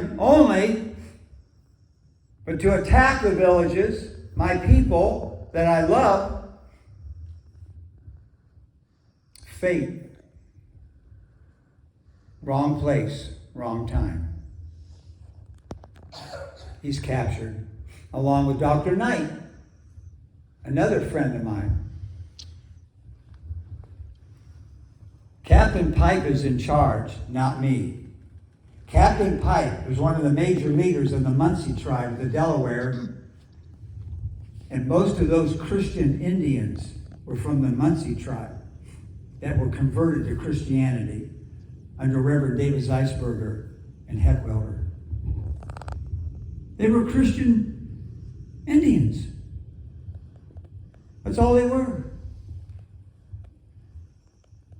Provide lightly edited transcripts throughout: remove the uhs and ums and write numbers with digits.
him only, but to attack the villages, my people that I love. Fate. Wrong place, wrong time. He's captured, along with Dr. Knight, another friend of mine. Captain Pipe is in charge, not me. Captain Pipe was one of the major leaders of the Muncie tribe, the Delaware, and most of those Christian Indians were from the Muncie tribe that were converted to Christianity under Reverend David Zeisberger and Heckwelder. They were Christian Indians. That's all they were.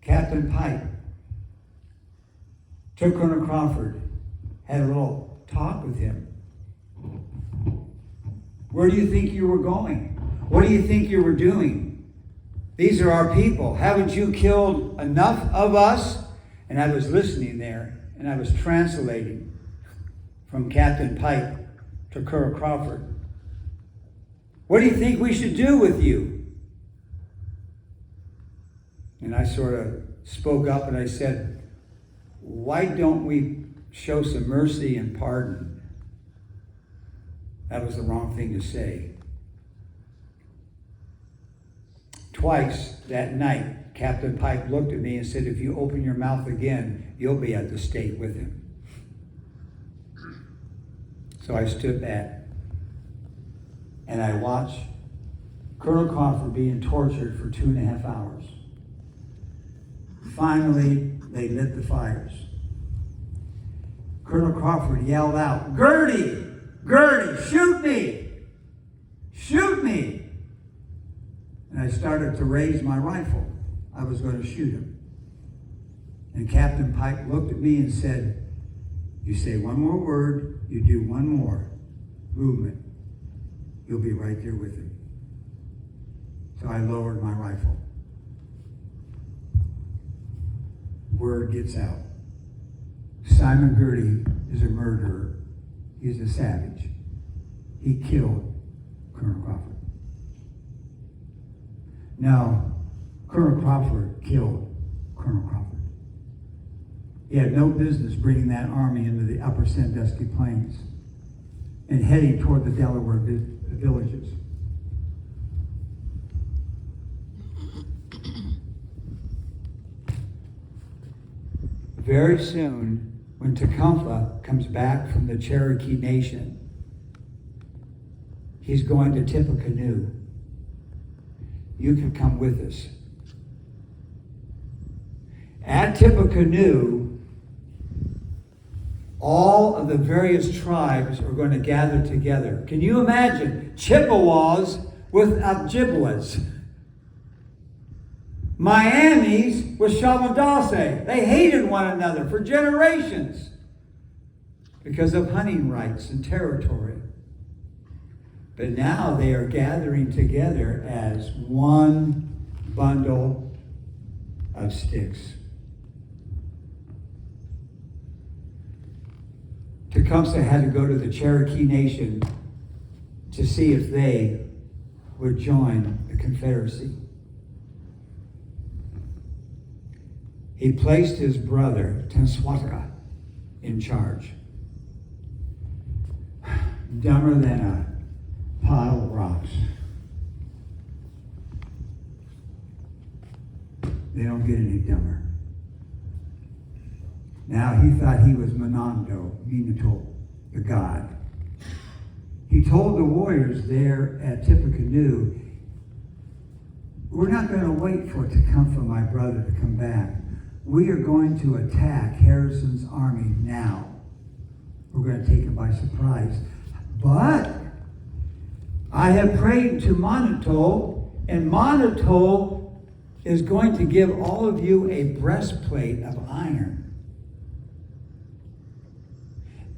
Captain Pipe took Colonel Crawford, had a little talk with him. Where do you think you were going? What do you think you were doing? These are our people. Haven't you killed enough of us? And I was listening there, and I was translating from Captain Pipe to Colonel Crawford. What do you think we should do with you? And I sort of spoke up and I said, why don't we show some mercy and pardon? That was the wrong thing to say. Twice that night, Captain Pike looked at me and said, if you open your mouth again, you'll be at the stake with him. So I stood back and I watched Colonel Crawford being tortured for 2.5 hours. Finally, they lit the fires. Colonel Crawford yelled out, Girty! Girty, shoot me! Shoot me! And I started to raise my rifle. I was going to shoot him. And Captain Pike looked at me and said, you say one more word, you do one more movement, you'll be right there with him. So I lowered my rifle. Word gets out. Simon Girty is a murderer. He's a savage. He killed Colonel Crawford. Now, Colonel Crawford killed Colonel Crawford. He had no business bringing that army into the upper Sandusky Plains and heading toward the Delaware villages. Very soon, when Tecumseh comes back from the Cherokee Nation, he's going to tip a canoe. You can come with us. At Tippecanoe, all of the various tribes are going to gather together. Can you imagine Chippewas with Ojibwas? Miamis with Shawandase. They hated one another for generations because of hunting rights and territory. But now they are gathering together as one bundle of sticks. Tecumseh had to go to the Cherokee Nation to see if they would join the Confederacy. He placed his brother, Tenswataka, in charge. Dumber than a pile of rocks. They don't get any dumber. Now, he thought he was Minato, the god. He told the warriors there at Tippecanoe, we're not going to wait for Tecumseh, my brother, to come back. We are going to attack Harrison's army now. We're going to take him by surprise. But I have prayed to Minato, and Minato is going to give all of you a breastplate of iron.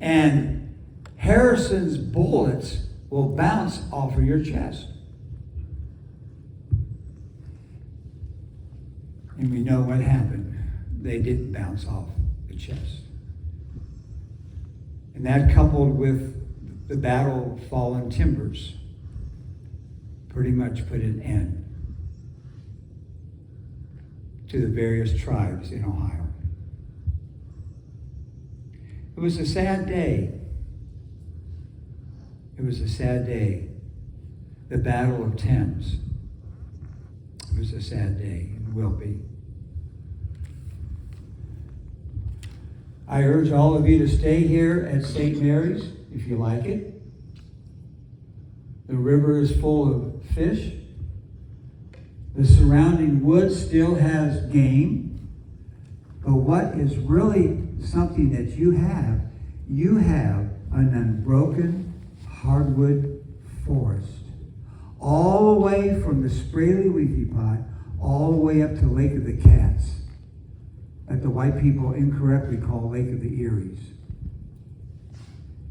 And Harrison's bullets will bounce off of your chest. And we know what happened. They didn't bounce off the chest. And And that coupled with the Battle of Fallen Timbers pretty much put an end to the various tribes in Ohio. It was a sad day. It was a sad day. The Battle of Thames. It was a sad day, and will be. I urge all of you to stay here at St. Mary's if you like it. The river is full of fish. The surrounding woods still has game. But what is really something that you have an unbroken hardwood forest. All the way from the Spraley-Weethy Pot, all the way up to Lake of the Cats, that the white people incorrectly call Lake of the Eries.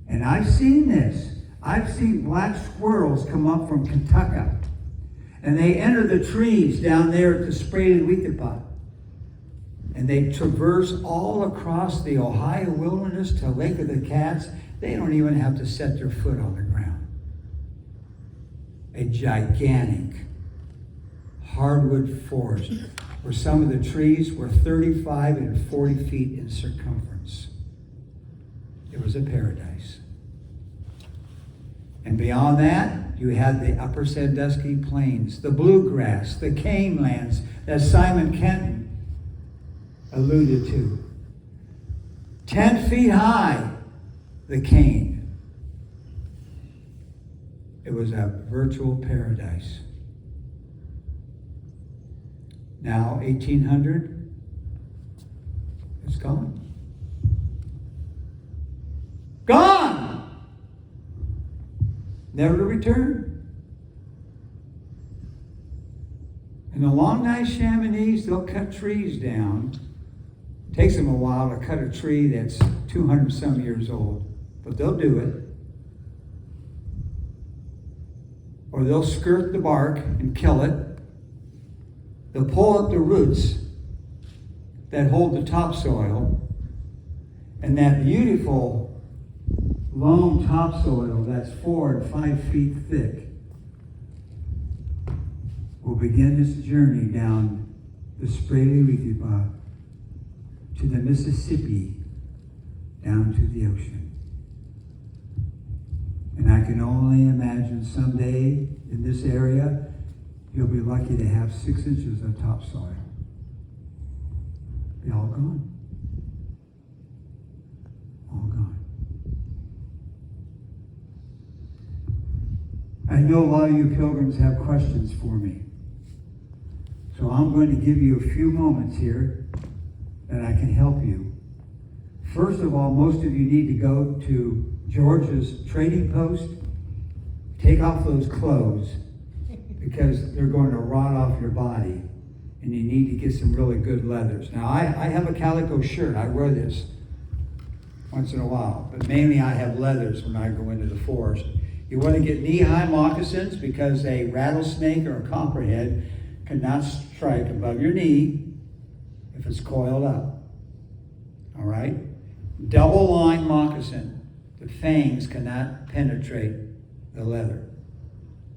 And I've seen this. I've seen black squirrels come up from Kentucky, and they enter the trees down there at the Spraley-Weethy Pot. And they traverse all across the Ohio wilderness to Lake of the Cats. They don't even have to set their foot on the ground. A gigantic hardwood forest where some of the trees were 35 and 40 feet in circumference. It was a paradise. And beyond that, you had the upper Sandusky Plains, the bluegrass, the cane lands that Simon Kenton alluded to. 10 feet high, the cane. It was a virtual paradise. Now, 1800, it's gone. Gone! Never to return. In the long, nice Chamonix, they'll cut trees down. It takes them a while to cut a tree that's 200 some years old, but they'll do it. Or they'll skirt the bark and kill it. They'll pull up the roots that hold the topsoil, and that beautiful loam topsoil that's 4 and 5 feet thick will begin its journey down the Spraley-Weethy Pot to the Mississippi, down to the ocean. And I can only imagine someday in this area, you'll be lucky to have 6 inches of topsoil. Be all gone. All gone. I know a lot of you pilgrims have questions for me. So I'm going to give you a few moments here that I can help you. First of all, most of you need to go to George's trading post. Take off those clothes because they're going to rot off your body, and you need to get some really good leathers. Now, I have a calico shirt. I wear this once in a while, but mainly I have leathers when I go into the forest. You want to get knee-high moccasins because a rattlesnake or a copperhead cannot strike above your knee if it's coiled up. All right? Double-line moccasin. The fangs cannot penetrate the leather.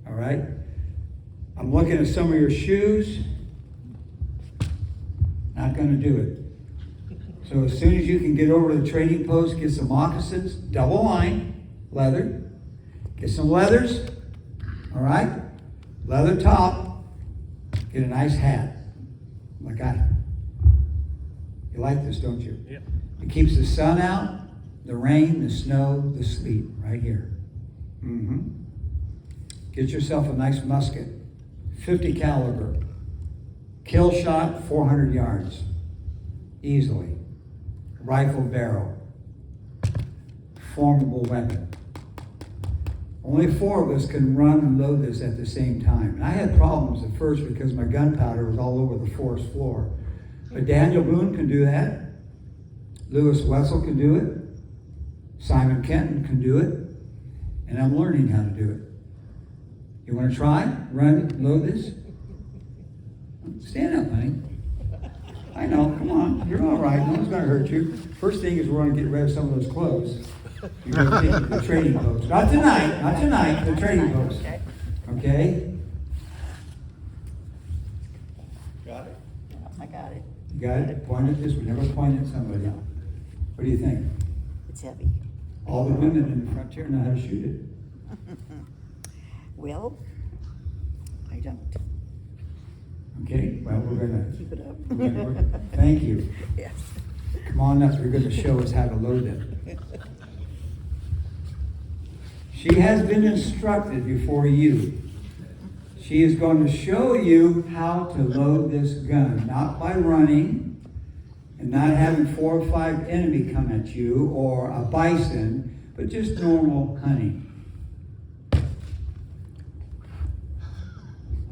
All right? I'm looking at some of your shoes. Not going to do it. So as soon as you can get over to the trading post, get some moccasins, double line, leather. Get some leathers. All right? Leather top. Get a nice hat. Like you like this, don't you? Yeah. It keeps the sun out, the rain, the snow, the sleet, right here. Get yourself a nice musket, 50 caliber, kill shot, 400 yards, easily. Rifle barrel, formidable weapon. Only 4 of us can run and load this at the same time. And I had problems at first because my gunpowder was all over the forest floor. But Daniel Boone can do that. Lewis Wetzel can do it. Simon Kenton can do it. And I'm learning how to do it. You want to try? Run, load this? Stand up, honey. I know, come on. You're all right. No one's going to hurt you. First thing is we're going to get rid of some of those clothes. You're going to take it to the trading post. Not tonight, the trading post. Okay? Got it? I got it. You got it? Point at this, we never point at somebody. What do you think? It's heavy. All the women in the frontier know how to shoot it. Well, I don't. Okay, well, we're gonna, Keep it up. thank you. Yes. Come on up, you're gonna show us how to load it. She has been instructed before you. She is going to show you how to load this gun, not by running and not having 4 or 5 enemy come at you or a bison, but just normal hunting.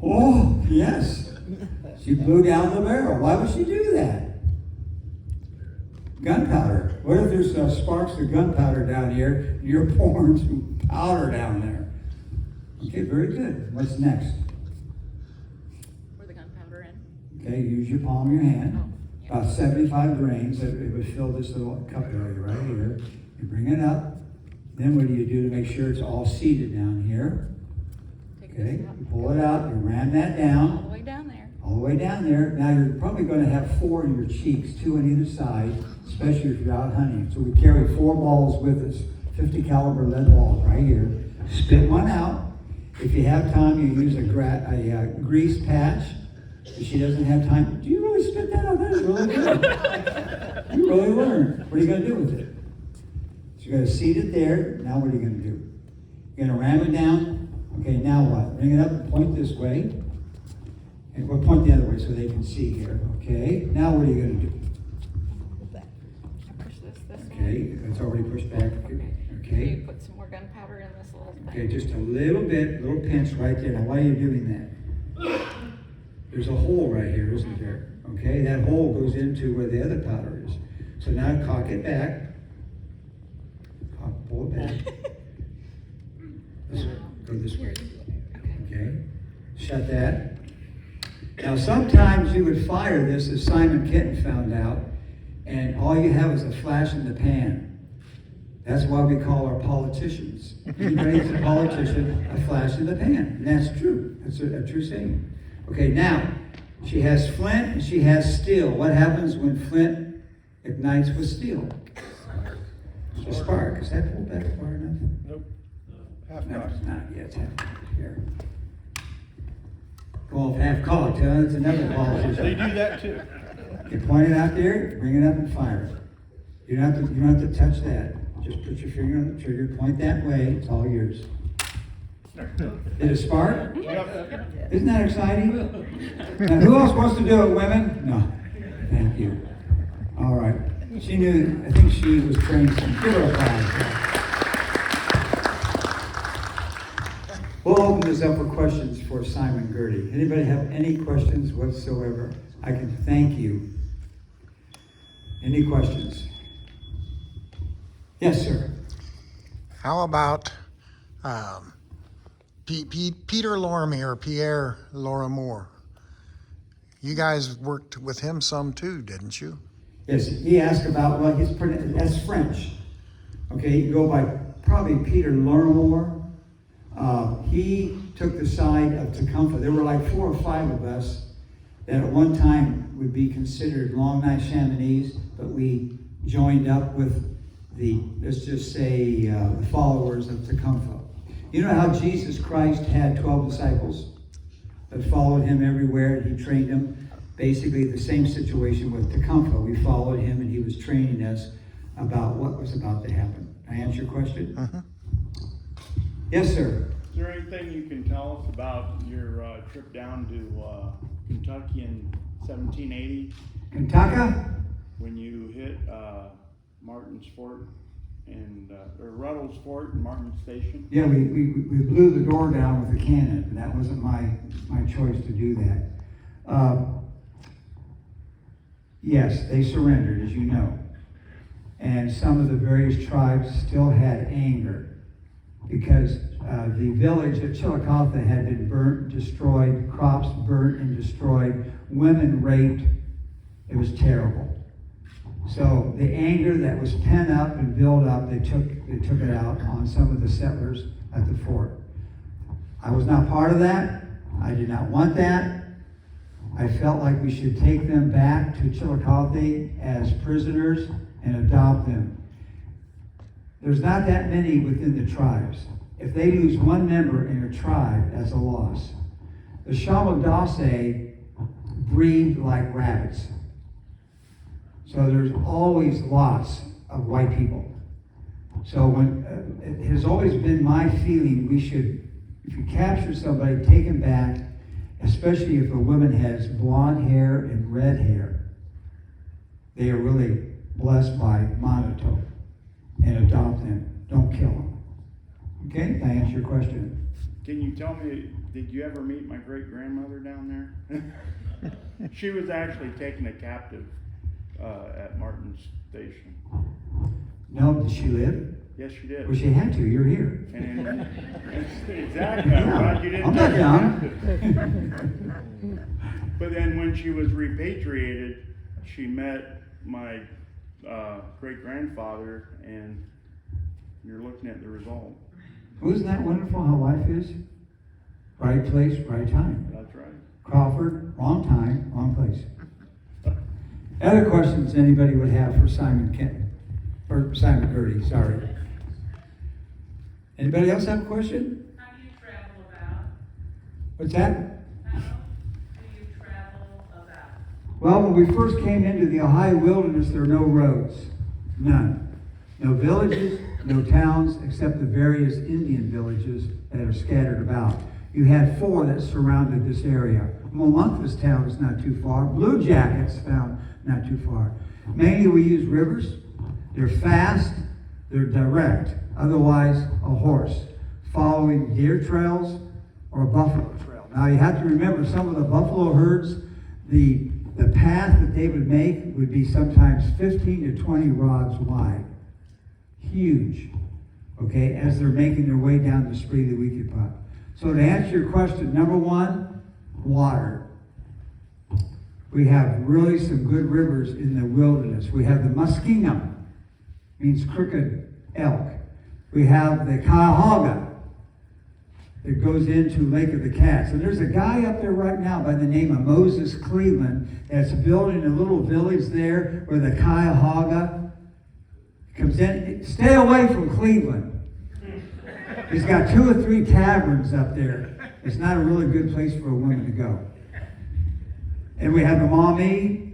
Oh, yes. She blew down the barrel. Why would she do that? Gunpowder. What if there's sparks of gunpowder down here and you're pouring some powder down there? Okay, very good. What's next? Pour the gunpowder in. Okay, use your palm of your hand. Oh, yeah. About 75 grains. It would fill this little cup area right here. You bring it up. Then what do you do to make sure it's all seated down here? Take Okay, this out. you pull it out. You ram that All down. the way down there. All the way down there. Now you're probably going to have 4 in your cheeks, 2 on either side, especially if you're out hunting. So we carry 4 balls with us, 50 caliber lead balls right here. Spit one out. If you have time, you use a grease patch. If she doesn't have time, do you really spit that out? That is really good. You really learned. What are you going to do with it? So you're going to seat it there. Now what are you going to do? You're going to ram it down. Okay, now what? Bring it up and point this way. And we'll point the other way so they can see here. Okay, now what are you going to do? Push this way. Okay, it's already pushed back. So Okay. you put some more gunpowder in this little thing. Okay, just a little bit, little pinch right there. Now, why are you doing that? There's a hole right here, isn't there? Okay, that hole goes into where the other powder is. So now cock it back. Pull it back. This way. Go this way. Okay. Shut that. Now, sometimes you would fire this, as Simon Kenneth found out, and all you have is a flash in the pan. That's why we call our politicians. Anybody who's a politician, a flash in the pan. And that's true. That's a true saying. Okay, now, she has flint and she has steel. What happens when flint ignites with steel? A spark. Is that pulled back far enough? Nope. Half No, cocked. it's not yet. It's half here. Go off half cocked, huh? That's another politician. They do that too. You point it out there, bring it up and fire it. You don't have to touch that. Just put your finger on the trigger, point that way, it's all yours. Did it spark? Yep. Isn't that exciting? Now, who else wants to do it, women? No. Thank you. All right. She knew, I think she was trained some. Give her a applause. We'll open this up for questions for Simon Girty. Anybody have any questions whatsoever? I can thank you. Any questions? Yes, sir. How about Peter Lorimer or Pierre Lorimer? You guys worked with him some too, didn't you? Yes, he asked about, well, that's French. Okay, you go by probably Peter Lorimer. He took the side of Tecumseh. There were like 4 or 5 of us that at one time would be considered Long Knife Chamonix, but we joined up with let's just say, the followers of Tecumseh. You know how Jesus Christ had 12 disciples that followed him everywhere, and he trained them? Basically the same situation with Tecumseh. We followed him and he was training us about what was about to happen. Can I answer your question? Uh-huh. Yes, sir. Is there anything you can tell us about your trip down to Kentucky in 1780 Kentucky? when you hit Martin's Fort and or Ruddle's Fort and Martin Station? Yeah, we blew the door down with a cannon, and that wasn't my choice to do that. Yes, they surrendered, as you know. And some of the various tribes still had anger because the village of Chillicothe had been burnt, destroyed, crops burnt and destroyed, women raped. It was terrible. So the anger that was pent up and built up, they took it out on some of the settlers at the fort. I was not part of that. I did not want that. I felt like we should take them back to Chillicothe as prisoners and adopt them. There's not that many within the tribes. If they lose one member in a tribe, that's a loss. The Shamadase breed like rabbits. So there's always lots of white people. So when it has always been my feeling, we should, if you capture somebody, take them back, especially if a woman has blonde hair and red hair. They are really blessed by Monato, and adopt them. Don't kill them. Okay, I answer your question. Can you tell me, did you ever meet my great-grandmother down there? She was actually taken a captive at Martin's Station. No, did she live? Yes, she did. Well, she had to. You're here. And exactly. I'm glad you didn't I'm not take her down. captive. But then when she was repatriated, she met my great-grandfather, and you're looking at the result. Wasn't that wonderful how life is? Right place, right time. That's right. Crawford, wrong time, wrong place. Other questions anybody would have for Simon Kenton? Or Simon Girty, sorry. Anybody else have a question? How do you travel about? What's that? How do you travel about? Well, when we first came into the Ohio wilderness, there were no roads. None. No villages, no towns, except the various Indian villages that are scattered about. You had 4 that surrounded this area. Molunkus town is not too far. Blue Jackets found not too far. Mainly we use rivers. They're fast, they're direct. Otherwise, a horse, following deer trails or a buffalo trail. Now you have to remember, some of the buffalo herds, the path that they would make would be sometimes 15 to 20 rods wide. Huge, okay, as they're making their way down the Spree of the Weekipot. So to answer your question, number 1, water. We have really some good rivers in the wilderness. We have the Muskingum, means crooked elk. We have the Cuyahoga that goes into Lake of the Cats. And there's a guy up there right now by the name of Moses Cleveland that's building a little village there where the Cuyahoga comes in. Stay away from Cleveland. He's got 2 or 3 taverns up there. It's not a really good place for a woman to go. And we have the Maumee.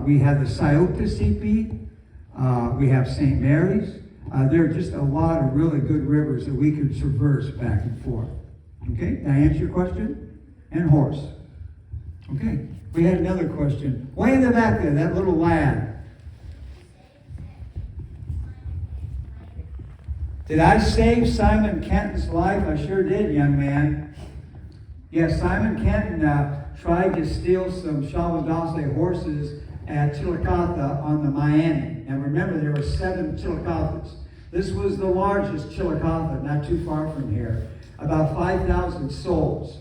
We have the Sayoptasipi. We have St. Mary's. There are just a lot of really good rivers that we can traverse back and forth. Okay, did I answer your question? And horse. Okay, we had another question. Way in the back there, that little lad. Did I save Simon Kenton's life? I sure did, young man. Yes, Simon Kenton tried to steal some Shamadase horses at Chillicothe on the Miami. Now remember, there were 7 Chillicothe's. This was the largest Chillicothe, not too far from here. About 5,000 souls.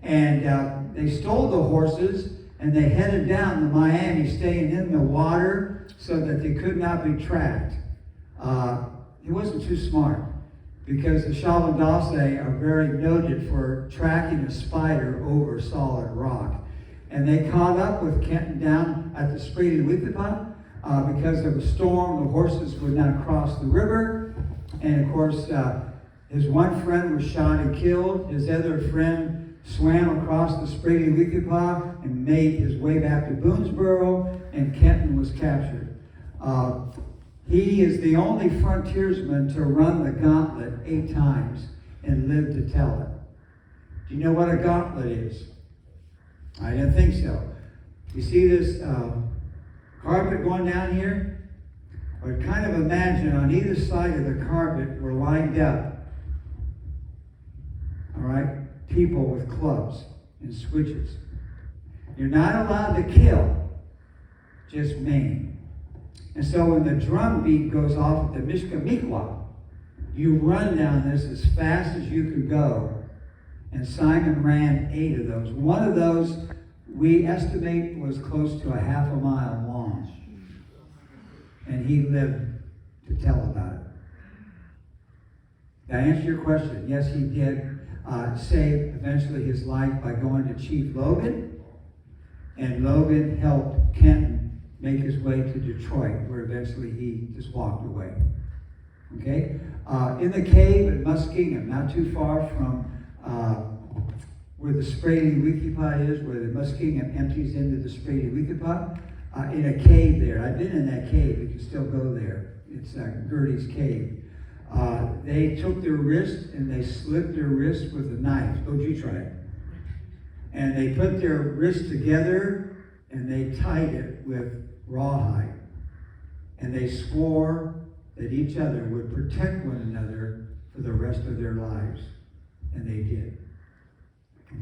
And they stole the horses, and they headed down the Miami, staying in the water so that they could not be tracked. He wasn't too smart, because the Shamadase are very noted for tracking a spider over solid rock. And they caught up with Kenton down at the Spree of the Weekipot. Because of a storm, the horses would not cross the river. And of course, his one friend was shot and killed. His other friend swam across the Spree of the Weekipot and made his way back to Boonesboro, and Kenton was captured. He is the only frontiersman to run the gauntlet 8 times and live to tell it. Do you know what a gauntlet is? I didn't think so. You see this carpet going down here? But kind of imagine on either side of the carpet we're lined up. All right? People with clubs and switches. You're not allowed to kill, just maim. And so when the drum beat goes off at the Mishkamikwa, you run down this as fast as you could go. And Simon ran 8 of those. One of those, we estimate, was close to a half a mile long. and he lived to tell about it. Did I answer your question? Yes, he did save eventually his life by going to Chief Logan, and Logan helped Kenton make his way to Detroit, where eventually he just walked away. Okay? In the cave at Muskingum, not too far from where the Spraley Weekipot is, where the Muskingum empties into the Spraley Weekipot, in a cave there. I've been in that cave. You can still go there. It's Girty's cave. They took their wrist and they slit their wrist with a knife. Don't you try it. And they put their wrists together and they tied it with rawhide. And they swore that each other would protect one another for the rest of their lives. And they did.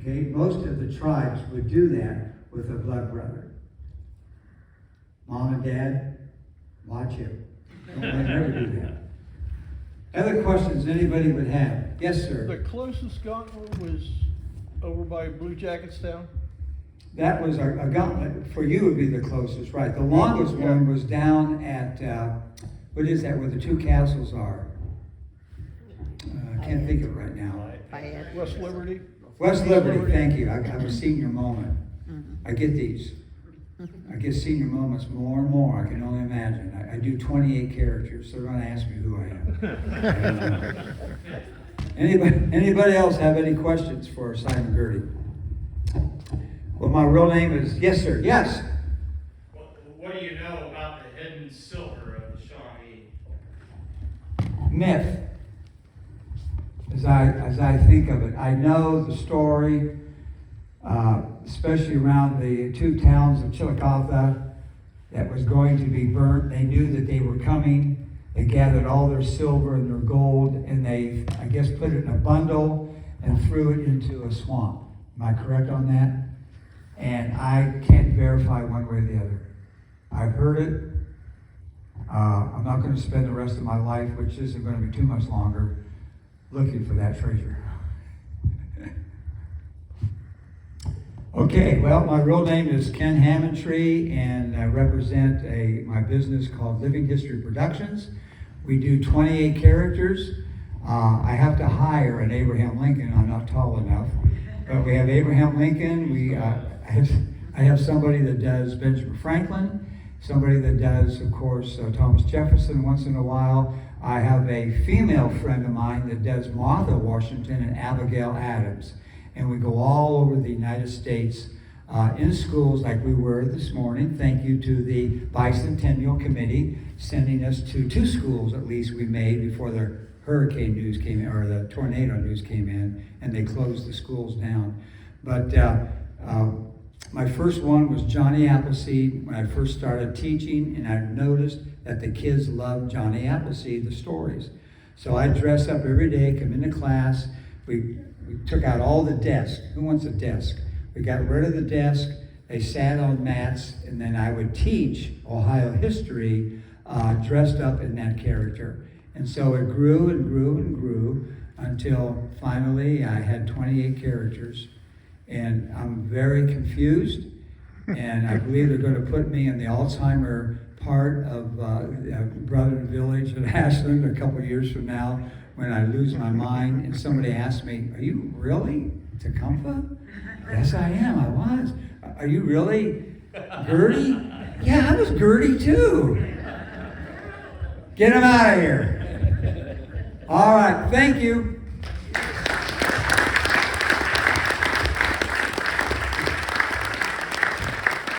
Okay? Most of the tribes would do that with a blood brother. Mom and Dad, watch him. Don't let him ever do that. Other questions anybody would have? Yes, sir. The closest gauntlet was over by Blue Jackets Town? That was a gauntlet. For you would be the closest, right. The longest one was down at, what is that, where the two castles are? I can't think of it right now. West Liberty? West Liberty, thank you. I have a senior moment. I get these. I get senior moments more and more. I can only imagine. I do 28 characters, so they're going to ask me who I am. Anybody else have any questions for Simon Girty? Well, my real name is, yes, sir, yes. What do you know about the hidden silver of the Shawnee? Myth. As I think of it, I know the story, especially around the two towns of Chillicothe that was going to be burnt. They knew that they were coming. They gathered all their silver and their gold, and they, I guess, put it in a bundle and threw it into a swamp. Am I correct on that? And I can't verify one way or the other. I've heard it. I'm not going to spend the rest of my life, which isn't going to be too much longer, looking for that treasure. Okay, well, my real name is Ken Hammontree, and I represent my business called Living History Productions. We do 28 characters. I have to hire an Abraham Lincoln. I'm not tall enough. But we have Abraham Lincoln. I have somebody that does Benjamin Franklin, somebody that does, of course, Thomas Jefferson once in a while. I have a female friend of mine that does Martha Washington and Abigail Adams. And we go all over the United States in schools like we were this morning. Thank you to the Bicentennial Committee sending us to 2 schools at least we made before the hurricane news came in, or the tornado news came in, and they closed the schools down. But my first one was Johnny Appleseed when I first started teaching, and I noticed that the kids loved Johnny Appleseed, the stories. So I dress up every day, come into class. We took out all the desks. Who wants a desk? We got rid of the desk. They sat on mats, and then I would teach Ohio history dressed up in that character. And so it grew and grew and grew until finally I had 28 characters. And I'm very confused, and I believe they're going to put me in the Alzheimer part of Brethren Village at Ashland a couple years from now when I lose my mind. And somebody asked me, "Are you really Tecumseh?" Yes, I am. I was. Are you really Girty? Yeah, I was Girty too. Get him out of here. All right, thank you.